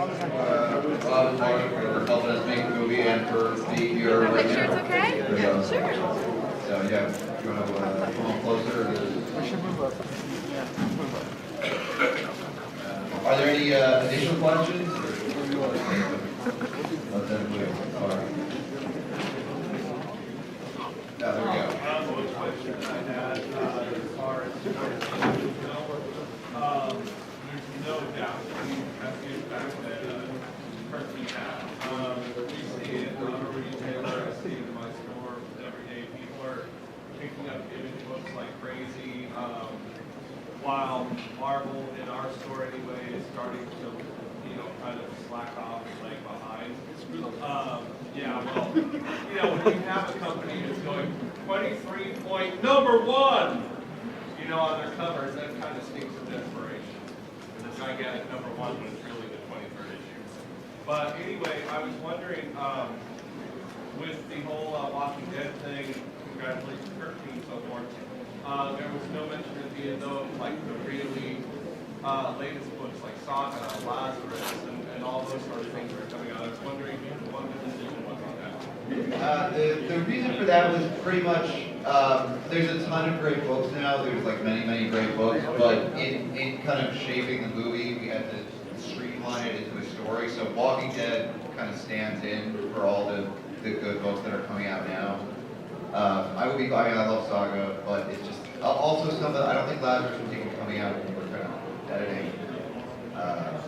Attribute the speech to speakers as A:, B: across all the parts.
A: Bob for helping us make the movie and for being here right
B: Sure,
A: now.
B: it's okay? Sure.
A: So yeah, if you want to come on closer.
C: We should move up. Yeah, move up.
A: Are there any additional questions? Let them wait. All right. Yeah, there we go.
D: One question I had, as far as, there's no doubt that the impact that currently have. We see it, I'm a retailer, I see it in my store every day. People are picking up image books like crazy. While Marvel in our store anyway is starting to, kind of slack off and lag behind. Yeah, well, when you have a company that's going 23 point number one, on their covers, that kind of stinks of desperation. And the gigantic number one when it's really the 23rd issue. But anyway, I was wondering, with the whole Walking Dead thing, congratulations, 13 so forth. There was no mention at the end though of like the really latest books like Saga, Lazarus, and all those sort of things that are coming out. I was wondering what the decision was on that.
A: The reason for that was pretty much, there's a ton of great books now, there's like many great books, but in kind of shaping the movie, we had to streamline it into a story, so Walking Dead kind of stands in for all the good books that are coming out now. I love Saga, but it's just, also some that I don't think Lazarus was even coming out when we were kind of editing.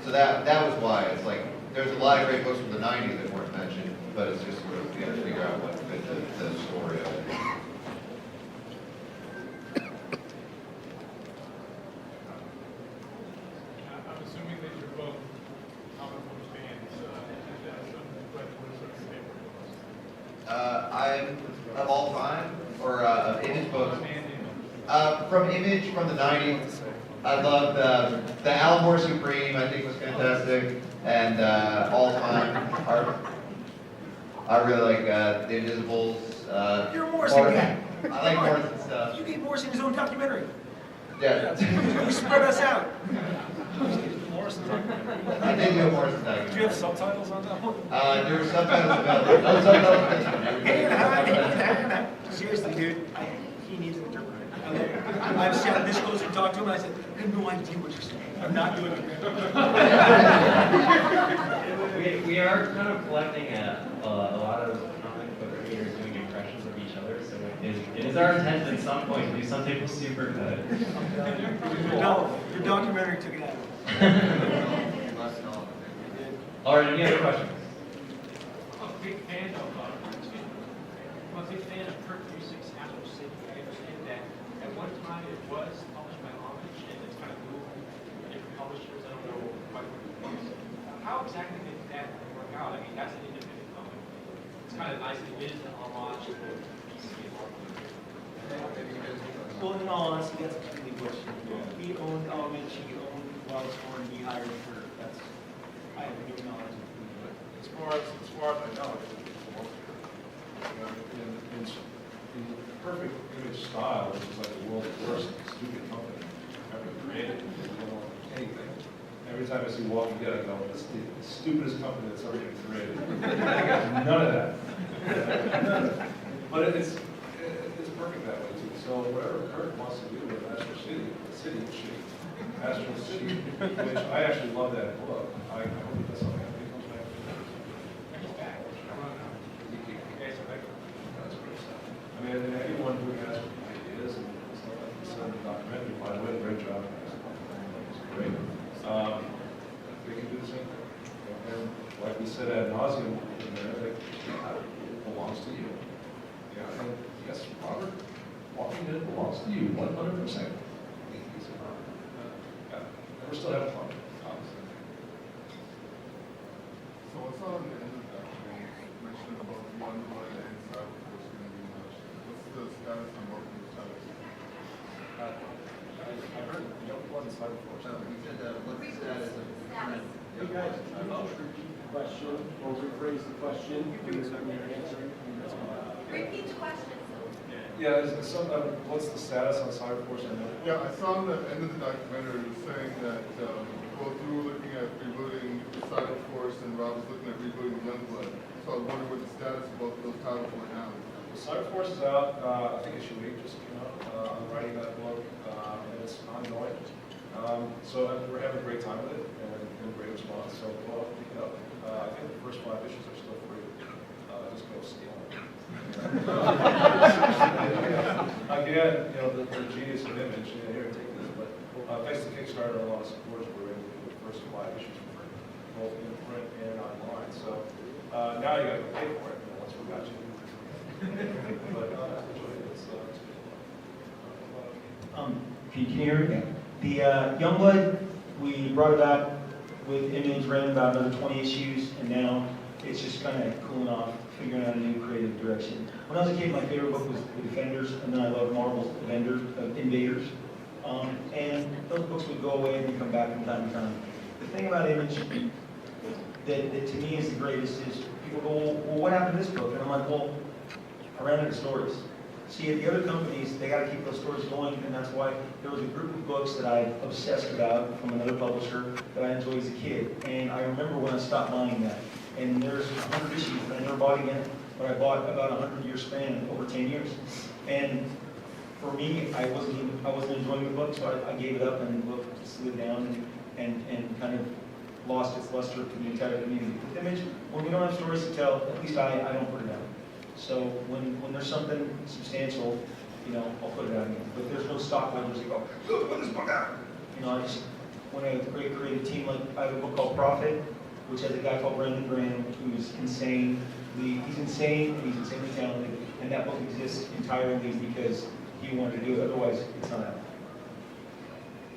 A: So that was why, it's like, there's a lot of great books from the 90s that weren't mentioned, but it's just sort of, we had to figure out what fit the story of it.
D: I'm assuming that you're both comic book fans. What sort of favorite books?
A: I'm of all time, or Image books. From Image from the 90s, I loved the Alan Moore Supreme, I think was fantastic, and all time, I really like The Invisibles.
E: You're a Morrison guy.
A: I like Morrison stuff.
E: You gave Morrison his own documentary.
A: Yeah.
E: You spread us out.
C: Morrison.
A: I did do a Morrison
C: Do you
A: documentary.
C: have subtitles on that one?
A: There were subtitles available. No subtitles.
E: Hey, seriously, dude, he needs an interpreter. I've sat this close and talked to him, and I said, I have no idea what you're saying. I'm not doing it.
F: We are kind of collecting a lot of comic book creators doing impressions of each other, so it is our intent at some point to do something super good.
E: Your documentary took it out.
F: All right, any other questions?
G: I'm a big fan of Kurt Busiek's Apple City. I understand that at one time it was published by Homage and it's kind of moved to different publishers. I don't know quite what it was. How exactly did that work out? I mean, that's an independent company. It's kind of nice that it is an homage to DC and Marvel.
E: Well, in all honesty, that's really what she did. He owned Homage, he owned Wildstorm, and he hired her. That's, I have no knowledge of who, but
D: As far as I know,
H: in perfect image style, which is like the world's worst stupid company ever created. They don't know anything. Every time I see Walking Dead, I go, "That's the stupidest company that's ever been created." None of that. None of that. But it's perfect that way too. So whatever Kurt wants to do with Astro City, Astro City, which I actually love that book. I hope that's something I think comes back. That's great stuff. I mean, and anyone who has ideas and stuff like this in the documentary, by the way, great job. It's great. They can do the same thing. And like we said ad nauseum in there, it belongs to you. Yeah, and yes, Robert, Walking Dead belongs to you 100%. Yeah, and we're still having fun, obviously.
I: So what's on the end of that? You mentioned about the underlying and South Coast going to be much. What's the status on working with South Coast?
H: I heard you don't want to cyber force.
A: He said, what's the status of current?
J: Hey guys, can you just repeat the question or rephrase the question? You're answering.
B: Repeat the question.
H: Yeah, what's the status on cyber force?
I: Yeah, I saw on the end of the documentary you were saying that go through looking at rebooting Cyber
H: out, I think issue 8 just came out. I'm writing that book, and it's ongoing. So we're having a great time with it, and a great response. So we'll pick it up. I think the first 5 issues are still free. Just go steal them. Again, the genius of Image. Here, take this. But thanks to Kickstarter and a lot of supporters, we were able to do the first 5 issues for free, both in print and online. So now you got to pay for it. Once we got you. But it's good.
E: Can you hear me? The Youngblood, we brought it back with Image, ran about another 20 issues, and now it's just kind of cooling off, figuring out a new creative direction. When I was a kid, my favorite book was The Defenders, and then I loved Marvel's Invaders. And those books would go away and then come back from time to time. The thing about Image that to me is the greatest is people go, well, what happened to this book? And I'm like, well, I ran out of stories. See, at the other companies, they got to keep those stories going, and that's why there was a group of books that I obsessed about from another publisher that I enjoyed as a kid. And I remember when I stopped buying that. And there's 100 issues that I never bought again, but I bought about a 100-year span over 10 years. And for me, I wasn't enjoying the book, so I gave it up and slid down and kind of lost its luster to the entire community. With Image, when we don't have stories to tell, at least I don't put it down. So when there's something substantial, I'll put it out again. But there's no stockholders that go, put this book out. I just want to create a creative team. Like I have a book called Profit, which has a guy called Brendan Graham who's insane. He's insane and he's insanely talented, and that book exists entirely because he wanted to do it. Otherwise, it's not out.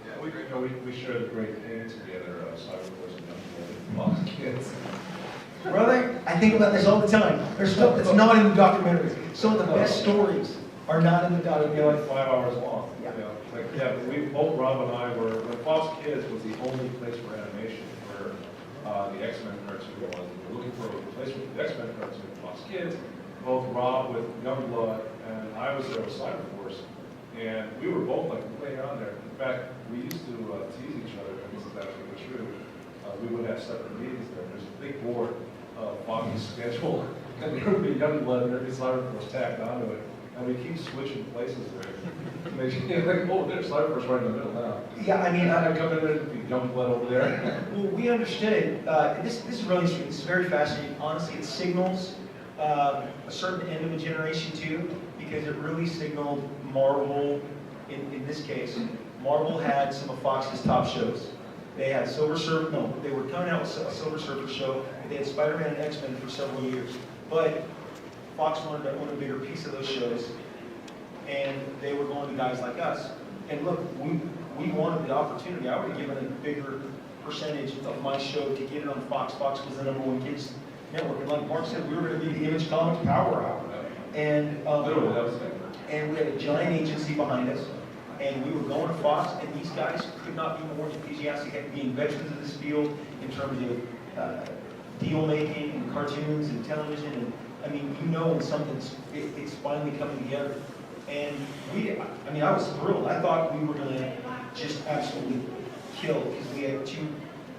H: Yeah, we shared a great pain together, Cyberforce and Young Kids.
E: Brother, I think about this all the time. There's stuff that's not in the documentaries. Some of the best stories are not in the documentary.
H: Like 5 hours long.
E: Yeah.
H: But we both, Rob and I, when Fox Kids was the only place for animation where the X-Men cartoon was. We were looking for a replacement for the X-Men cartoon at Fox Kids. Both Rob with Youngblood and I was there with Cyberforce. And we were both like way on there. In fact, we used to tease each other, and this is absolutely true. We would have separate meetings there. There's a big board of Fox's schedule, and there would be Youngblood and every Cyberforce tacked onto it. And we keep switching places there. Like, oh, there's Cyberforce right in the middle now.
E: Yeah, I mean,
H: I come in there and be Youngblood over there.
E: well, we understood it. This is really interesting. This is very fascinating. Honestly, it signals a certain end of a generation too, because it really signaled Marvel. In this case, Marvel had some of Fox's top shows. They had Silver Surfer. No, they were coming out with a Silver Surfer show. They had Spider-Man and X-Men for several years, but Fox wanted to own a bigger piece of those shows, and they were going to guys like us. And look, we wanted the opportunity. I would have given a bigger percentage of my show to get it on Fox. Fox was the #1 kids network, and like Mark said, we were going to be the Image Comics power hour. And
H: Literally, that was it.
E: and we had a giant agency behind us, and we were going to Fox, and these guys could not be more enthusiastic at being veterans of this field in terms of deal making and cartoons and television. And I mean, when something's it's finally coming together. And I was thrilled. I thought we were going to just absolutely kill because we had 2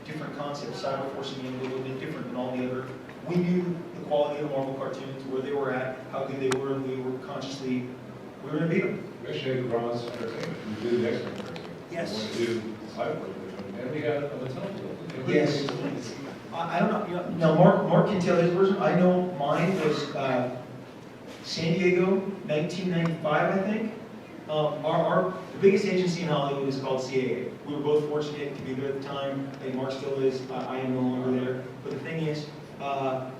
E: different concepts. Cyberforce being a little bit different than all the other. We knew the quality of the Marvel cartoons, where they were at, how good they were, and we were going to beat them.
H: We actually had Ron's entertainment. We did the X-Men cartoon.
E: Yes.
H: We did Cyberforce, and we had a television.
E: Yes. I don't know. Now, Mark can tell his version. I know mine was San Diego, 1995, I think. The biggest agency in Hollywood is called CAA. We were both fortunate to be there at the time. I think Mark still is. I am no longer there. But the thing is, I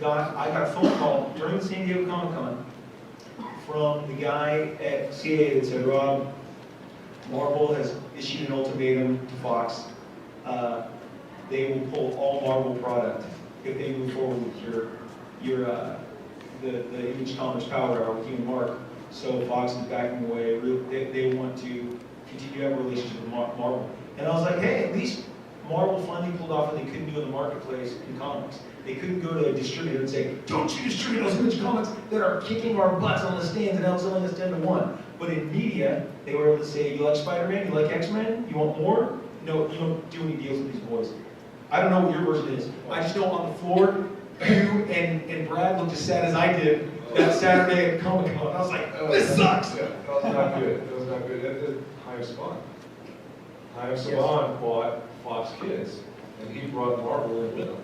E: got a phone call during the San Diego Comic-Con from the guy at CAA that said, Rob, Marvel has issued an ultimatum to Fox. They will pull all Marvel product if they move forward with the Image Comics Power Hour with you and Mark. So Fox is backing away. They want to continue to have a relationship with Marvel. And I was like, hey, at least Marvel finally pulled off what they couldn't do in the marketplace in comics. They couldn't go to a distributor and say, don't you distribute those Image comics that are kicking our butts on the stands and outselling us 10-1. But in media, they were able to say, you like Spider-Man, you like X-Men, you want more? No, you don't do any deals with these boys. I don't know what your version is. I just know on the floor, you and Brad looked as sad as I did that Saturday at Comic Con. I was like, this sucks.
H: Yeah, that was not good, that was not good. And Chaim Saban. Chaim Saban bought Fox Kids, and he brought Marvel in with him.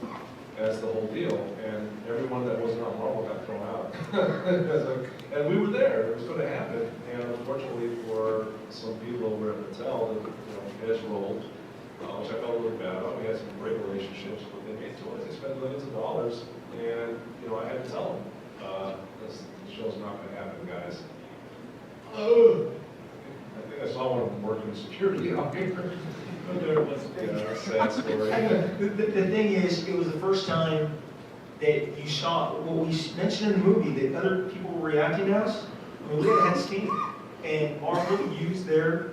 H: That's the whole deal, and everyone that wasn't on Marvel got thrown out. And we were there, it was gonna happen, and unfortunately for some people over at Mattel, the heads rolled, which I felt really bad about. We had some great relationships, but they made toys, they spent millions of dollars, and, I had to tell them, this show's not gonna happen, guys. I think I saw one of them working security out here. Yeah, sad story.
E: The thing is, it was the first time that you saw what we mentioned in the movie, that other people were reacting to us. I mean, we had steam, and Marvel used their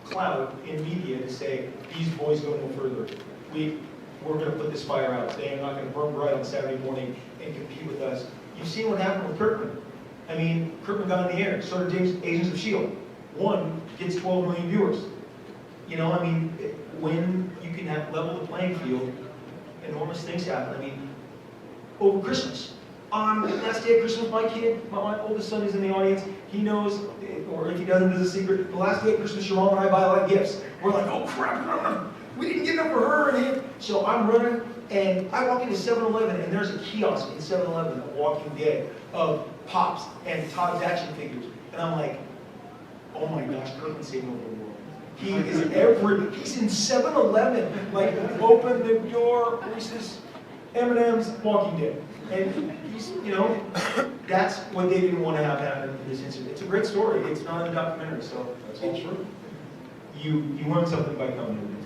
E: clout in media to say, these boys go no further. We're going to put this fire out. They are not going to burn bright on Saturday morning and compete with us. You've seen what happened with Kirkman. I mean, Kirkman got in the air, so did Agents of S.H.I.E.L.D. One gets 12 million viewers. I mean, when you can have level the playing field, enormous things happen. I mean, over Christmas, on the last day of Christmas, my oldest son is in the audience. He knows, or if he doesn't, it's a secret. The last day of Christmas, Sharon and I buy a lot of gifts. We're like, oh crap, we didn't get enough for her and him. So I'm running, and I walk into 7-Eleven, and there's a kiosk in 7-Eleven, a Walking Dead, of Pops and Todd's action figures. And I'm like, oh my gosh, Kirkman's saving over the world. He is he's in 7-Eleven, like, open the door, Reese's, M&M's, Walking Dead. And he's, that's what they didn't want to have happen in this incident. It's a great story. It's not in the documentary, so.
H: That's all true.
E: You learn something by coming to